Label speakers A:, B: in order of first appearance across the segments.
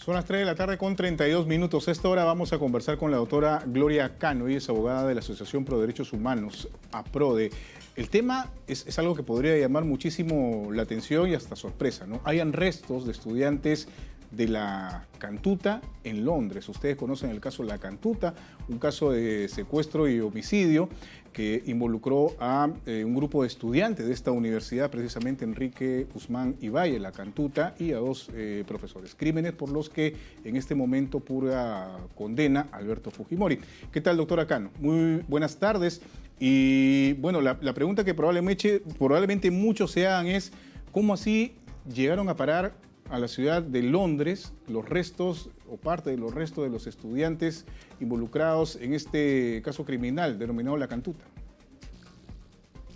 A: Son las 3 de la tarde con 32 minutos. A esta hora vamos a conversar con la doctora Gloria Cano. Ella es abogada de la Asociación Pro Derechos Humanos, APRODE. El tema es algo que podría llamar muchísimo la atención y hasta sorpresa, ¿no? Hayan restos de estudiantes de la Cantuta en Londres. Ustedes conocen el caso La Cantuta, un caso de secuestro y homicidio que involucró a un grupo de estudiantes de esta universidad, precisamente Enrique Guzmán y Valle, La Cantuta, y a dos profesores. Crímenes por los que en este momento purga condena Alberto Fujimori. ¿Qué tal, doctora Cano? Muy buenas tardes. Y bueno, la pregunta que probablemente muchos se hagan es, ¿cómo así llegaron a parar a la ciudad de Londres los restos o parte de los restos de los estudiantes involucrados en este caso criminal denominado La Cantuta?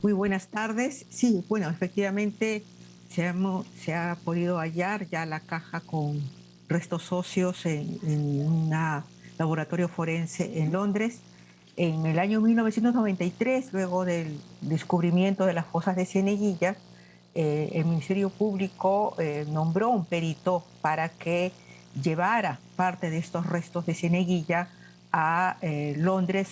B: Muy buenas tardes. Sí, bueno, efectivamente se ha podido hallar ya la caja con restos óseos en un laboratorio forense en Londres. En el año 1993, luego del descubrimiento de las fosas de Cieneguilla, el Ministerio Público nombró un perito para que llevara parte de estos restos de Cieneguilla a Londres,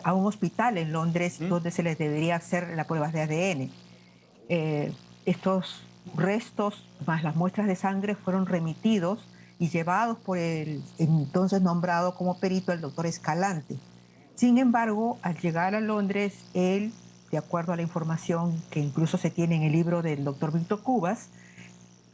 B: a un hospital en Londres donde se les debería hacer las pruebas de ADN. Estos restos, más las muestras de sangre, fueron remitidos y llevados por el entonces nombrado como perito el doctor Escalante. Sin embargo, al llegar a Londres, él, de acuerdo a la información que incluso se tiene en el libro del doctor Víctor Cubas,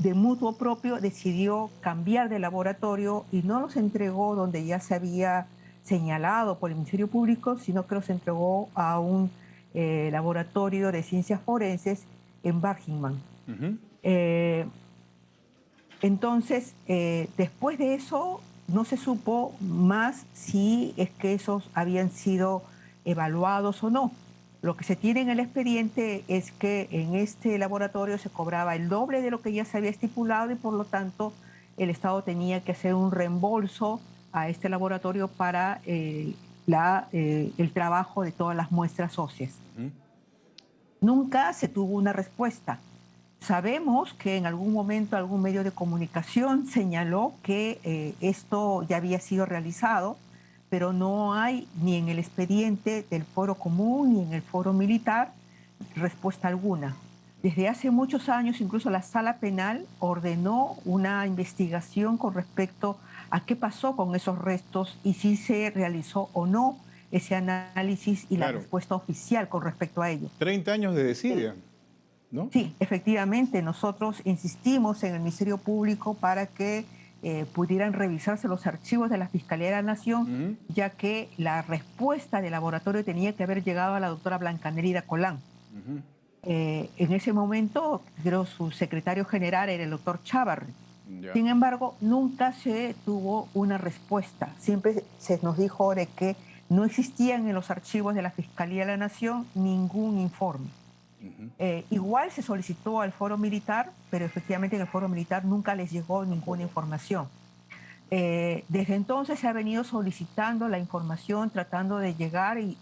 B: de mutuo propio decidió cambiar de laboratorio y no los entregó donde ya se había señalado por el Ministerio Público, sino que los entregó a un laboratorio de ciencias forenses en Birmingham. Entonces, después de eso, no se supo más si es que esos habían sido evaluados o no. Lo que se tiene en el expediente es que en este laboratorio se cobraba el doble de lo que ya se había estipulado y por lo tanto el Estado tenía que hacer un reembolso a este laboratorio para el trabajo de todas las muestras óseas. Nunca se tuvo una respuesta. Sabemos que en algún momento algún medio de comunicación señaló que esto ya había sido realizado, pero no hay ni en el expediente del Foro Común ni en el Foro Militar respuesta alguna. Desde hace muchos años, incluso la Sala Penal ordenó una investigación con respecto a qué pasó con esos restos y si se realizó o no ese análisis y la respuesta oficial con respecto a ello.
A: 30 años de desidia, ¿no?
B: Sí, efectivamente, nosotros insistimos en el Ministerio Público para que pudieran revisarse los archivos de la Fiscalía de la Nación, ya que la respuesta del laboratorio tenía que haber llegado a la doctora Blanca Nélida Colán. En ese momento, creo, su secretario general era el doctor Chávarri. Sin embargo, nunca se tuvo una respuesta. Siempre se nos dijo de que no existían en los archivos de la Fiscalía de la Nación ningún informe. Igual se solicitó al Foro Militar, pero efectivamente en el Foro Militar nunca les llegó ninguna información. Desde entonces se ha venido solicitando la información, tratando de llegar y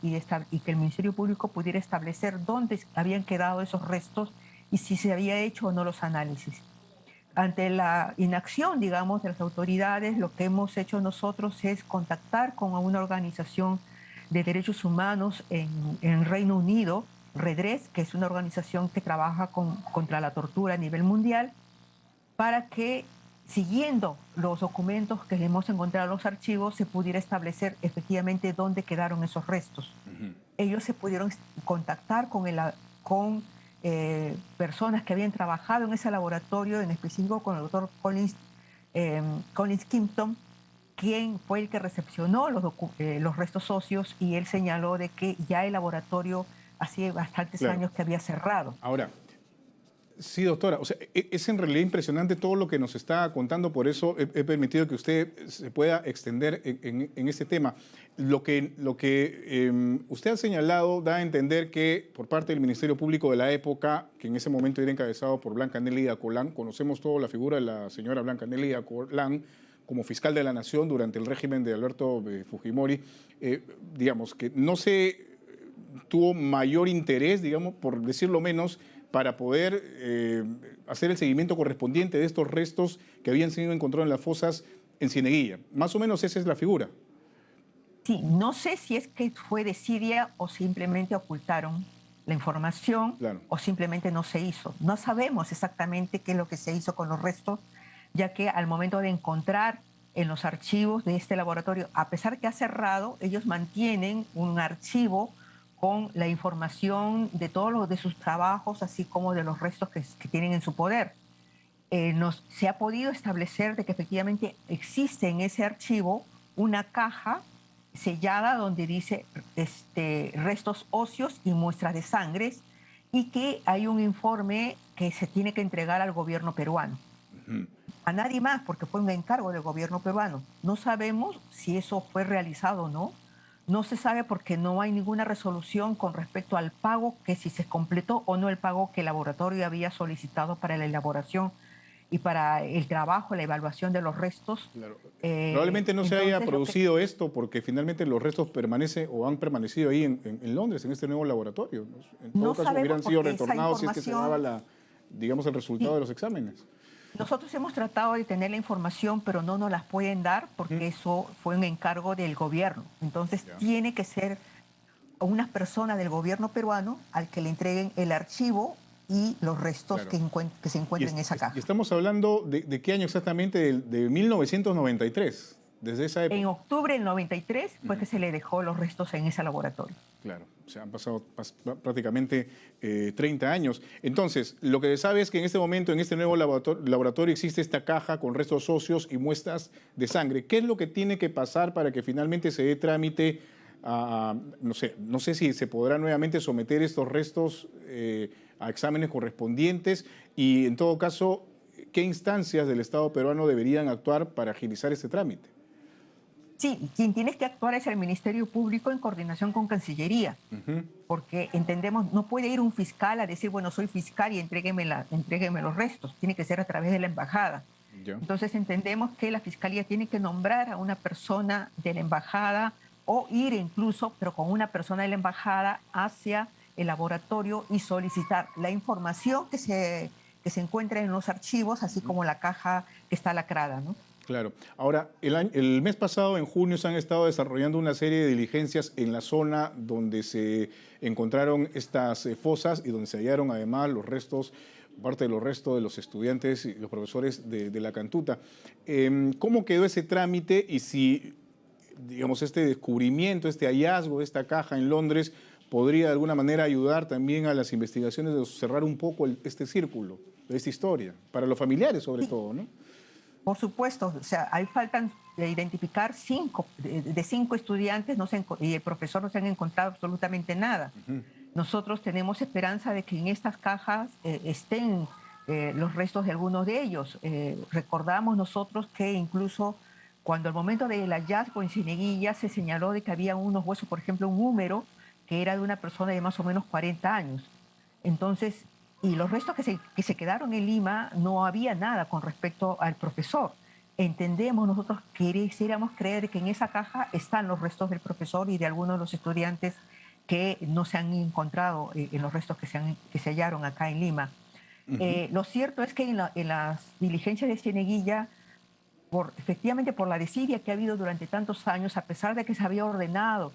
B: que el Ministerio Público pudiera establecer dónde habían quedado esos restos y si se había hecho o no los análisis. Ante la inacción, digamos, de las autoridades, lo que hemos hecho nosotros es contactar con una organización de derechos humanos en Reino Unido, Redress, que es una organización que trabaja contra la tortura a nivel mundial, para que, siguiendo los documentos que hemos encontrado en los archivos, se pudiera establecer efectivamente dónde quedaron esos restos. Ellos se pudieron contactar con personas que habían trabajado en ese laboratorio, en específico con el doctor Collins Kimpton, quien fue el que recepcionó los restos óseos, y él señaló de que ya el laboratorio hacía bastantes años que había cerrado.
A: Ahora, sí, doctora, o sea, es en realidad impresionante todo lo que nos está contando, por eso he permitido que usted se pueda extender en este tema. Lo que usted ha señalado da a entender que por parte del Ministerio Público de la época, que en ese momento era encabezado por Blanca Nélida Colán, conocemos toda la figura de la señora Blanca Nélida Colán como fiscal de la Nación durante el régimen de Alberto Fujimori, digamos que no se tuvo mayor interés, digamos, por decirlo menos, para poder hacer el seguimiento correspondiente de estos restos que habían sido encontrados en las fosas en Cieneguilla. Más o menos esa es la figura.
B: Sí, no sé si es que fue desidia o simplemente ocultaron la información
A: Claro.
B: o simplemente no se hizo. No sabemos exactamente qué es lo que se hizo con los restos, ya que al momento de encontrar en los archivos de este laboratorio, a pesar que ha cerrado, ellos mantienen un archivo con la información de todos los de sus trabajos, así como de los restos que tienen en su poder. Se ha podido establecer de que efectivamente existe en ese archivo una caja sellada donde dice restos óseos y muestras de sangre, y que hay un informe que se tiene que entregar al gobierno peruano. A nadie más, porque fue un encargo del gobierno peruano. No sabemos si eso fue realizado o no. No se sabe porque no hay ninguna resolución con respecto al pago, que si se completó o no el pago que el laboratorio había solicitado para la elaboración y para el trabajo, la evaluación de los restos.
A: Claro. Probablemente no se haya producido esto porque finalmente los restos permanecen o han permanecido ahí en Londres, en este nuevo laboratorio. En todo caso, hubieran sido retornados si es que se daba digamos, el resultado de los exámenes.
B: Nosotros hemos tratado de tener la información, pero no nos las pueden dar porque eso fue un encargo del gobierno. Entonces tiene que ser una persona del gobierno peruano al que le entreguen el archivo y los restos que se encuentren en esa caja.
A: Y estamos hablando de qué año exactamente, de 1993, desde esa época.
B: En octubre del 93 fue que se le dejó los restos en ese laboratorio.
A: Claro, o sea, han pasado prácticamente 30 años. Entonces, lo que se sabe es que en este momento, en este nuevo laboratorio, existe esta caja con restos óseos y muestras de sangre. ¿Qué es lo que tiene que pasar para que finalmente se dé trámite a, no sé si se podrá nuevamente someter estos restos a exámenes correspondientes y, en todo caso, qué instancias del Estado peruano deberían actuar para agilizar este trámite?
B: Sí, quien tiene que actuar es el Ministerio Público en coordinación con Cancillería, porque entendemos, no puede ir un fiscal a decir, bueno, soy fiscal y entrégueme los restos, tiene que ser a través de la embajada. Entonces entendemos que la Fiscalía tiene que nombrar a una persona de la embajada o ir incluso, pero con una persona de la embajada, hacia el laboratorio y solicitar la información que se encuentra en los archivos, así como la caja que está lacrada, ¿no?
A: Claro. Ahora, el mes pasado, en junio, se han estado desarrollando una serie de diligencias en la zona donde se encontraron estas fosas y donde se hallaron además los restos, parte de los restos de los estudiantes y los profesores de la Cantuta. ¿Cómo quedó ese trámite y si, digamos, este descubrimiento, este hallazgo de esta caja en Londres podría de alguna manera ayudar también a las investigaciones de cerrar un poco este círculo de esta historia, para los familiares sobre todo, ¿no?
B: Por supuesto, o sea, ahí faltan identificar de cinco estudiantes y el profesor no se han encontrado absolutamente nada. Nosotros tenemos esperanza de que en estas cajas estén los restos de algunos de ellos. Recordamos nosotros que incluso cuando al momento del hallazgo en Cieneguilla se señaló de que había unos huesos, por ejemplo, un húmero que era de una persona de más o menos 40 años. Entonces, y los restos que se quedaron en Lima, no había nada con respecto al profesor. Entendemos, nosotros quisiéramos creer que en esa caja están los restos del profesor y de algunos de los estudiantes que no se han encontrado en los restos que se hallaron acá en Lima. Lo cierto es que en las diligencias de Cieneguilla, efectivamente por la desidia que ha habido durante tantos años, a pesar de que se había ordenado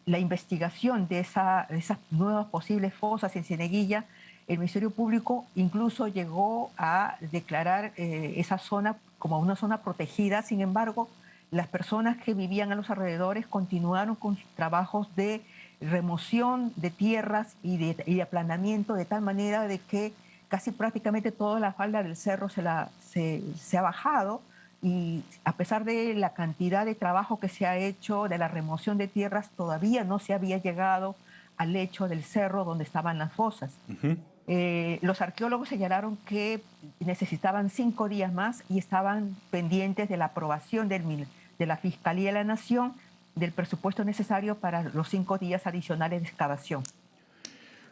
B: la investigación de esas nuevas posibles fosas en Cieneguilla, el Ministerio Público incluso llegó a declarar esa zona como una zona protegida. Sin embargo, las personas que vivían a los alrededores continuaron con sus trabajos de remoción de tierras y de aplanamiento, de tal manera de que casi prácticamente toda la falda del cerro se ha bajado. Y a pesar de la cantidad de trabajo que se ha hecho de la remoción de tierras, todavía no se había llegado al lecho del cerro donde estaban las fosas. Los arqueólogos señalaron que necesitaban 5 días más y estaban pendientes de la aprobación de la Fiscalía de la Nación del presupuesto necesario para los 5 días adicionales de excavación.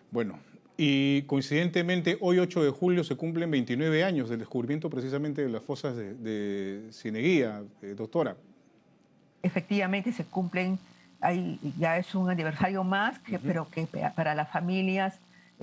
A: Bueno, y coincidentemente, hoy 8 de julio se cumplen 29 años del descubrimiento precisamente de las fosas de Cieneguilla, doctora.
B: Efectivamente, se cumplen, ya es un aniversario más, pero que para las familias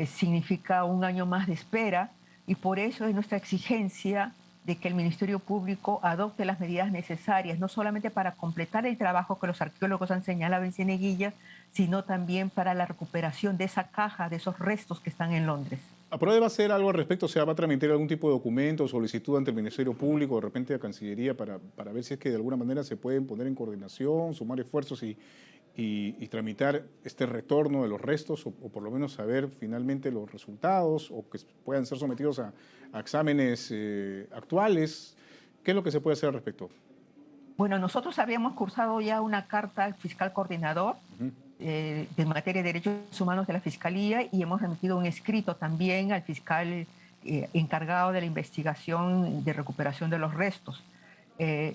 B: significa un año más de espera, y por eso es nuestra exigencia de que el Ministerio Público adopte las medidas necesarias, no solamente para completar el trabajo que los arqueólogos han señalado en Cieneguilla, sino también para la recuperación de esa caja, de esos restos que están en Londres.
A: ¿APRODE va a hacer algo al respecto? O sea, ¿va a tramitar algún tipo de documento o solicitud ante el Ministerio Público, de repente a Cancillería, para ver si es que de alguna manera se pueden poner en coordinación, sumar esfuerzos y tramitar este retorno de los restos, o por lo menos saber finalmente los resultados, o que puedan ser sometidos a exámenes actuales? ¿Qué es lo que se puede hacer al respecto?
B: Bueno, nosotros habíamos cursado ya una carta al fiscal coordinador de materia de derechos humanos de la Fiscalía, y hemos remitido un escrito también al fiscal encargado de la investigación de recuperación de los restos.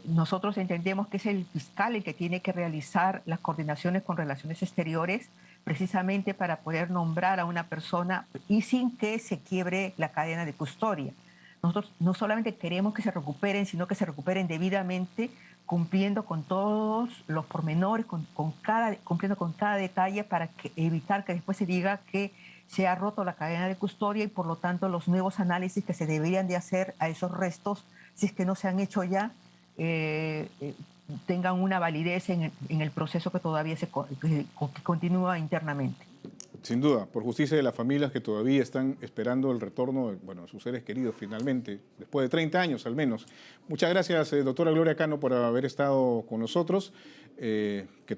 B: Nosotros entendemos que es el fiscal el que tiene que realizar las coordinaciones con Relaciones Exteriores, precisamente para poder nombrar a una persona y sin que se quiebre la cadena de custodia. Nosotros no solamente queremos que se recuperen, sino que se recuperen debidamente, cumpliendo con todos los pormenores, cumpliendo con cada detalle, para evitar que después se diga que se ha roto la cadena de custodia, y por lo tanto los nuevos análisis que se deberían de hacer a esos restos, si es que no se han hecho ya, tengan una validez en el proceso que todavía que continúa internamente.
A: Sin duda, por justicia de las familias que todavía están esperando el retorno de sus seres queridos finalmente, después de 30 años al menos. Muchas gracias, doctora Gloria Cano, por haber estado con nosotros.